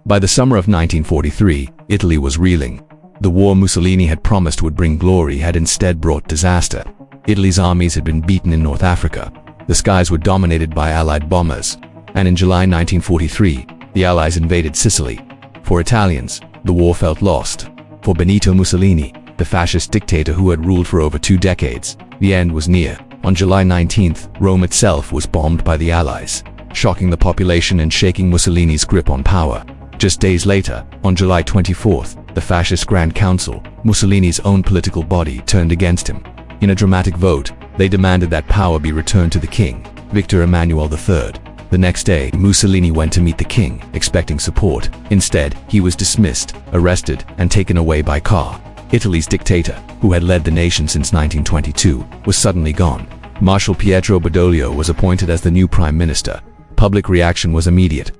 By the summer of 1943, Italy was reeling. The war Mussolini had promised would bring glory had instead brought disaster. Italy's armies had been beaten in North Africa. The skies were dominated by Allied bombers. And in July 1943, the Allies invaded Sicily. For Italians, the war felt lost. For Benito Mussolini, the fascist dictator who had ruled for over 2 decades, the end was near. On July 19th, Rome itself was bombed by the Allies, shocking the population and shaking Mussolini's grip on power. Just days later, on July 24th, the fascist Grand Council, Mussolini's own political body, turned against him. In a dramatic vote, they demanded that power be returned to the king, Victor Emmanuel III. The next day, Mussolini went to meet the king, expecting support. Instead, he was dismissed, arrested, and taken away by car. Italy's dictator, who had led the nation since 1922, was suddenly gone. Marshal Pietro Badoglio was appointed as the new prime minister. Public reaction was immediate.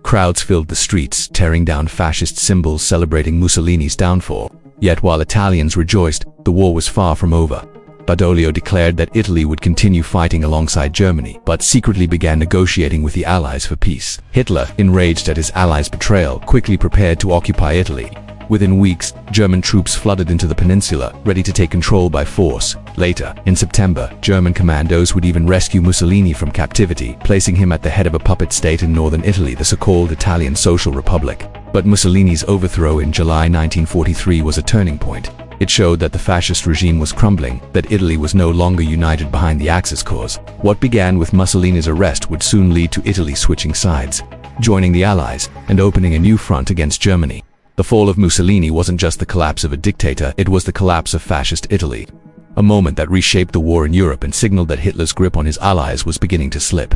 Crowds filled the streets, tearing down fascist symbols celebrating Mussolini's downfall. Yet while Italians rejoiced, the war was far from over. Badoglio declared that Italy would continue fighting alongside Germany, but secretly began negotiating with the Allies for peace. Hitler, enraged at his allies' betrayal, quickly prepared to occupy Italy. Within weeks, German troops flooded into the peninsula, ready to take control by force. Later, in September, German commandos would even rescue Mussolini from captivity, placing him at the head of a puppet state in northern Italy, the so-called Italian Social Republic. But Mussolini's overthrow in July 1943 was a turning point. It showed that the fascist regime was crumbling, that Italy was no longer united behind the Axis cause. What began with Mussolini's arrest would soon lead to Italy switching sides, joining the Allies, and opening a new front against Germany. The fall of Mussolini wasn't just the collapse of a dictator, it was the collapse of fascist Italy. A moment that reshaped the war in Europe and signaled that Hitler's grip on his allies was beginning to slip.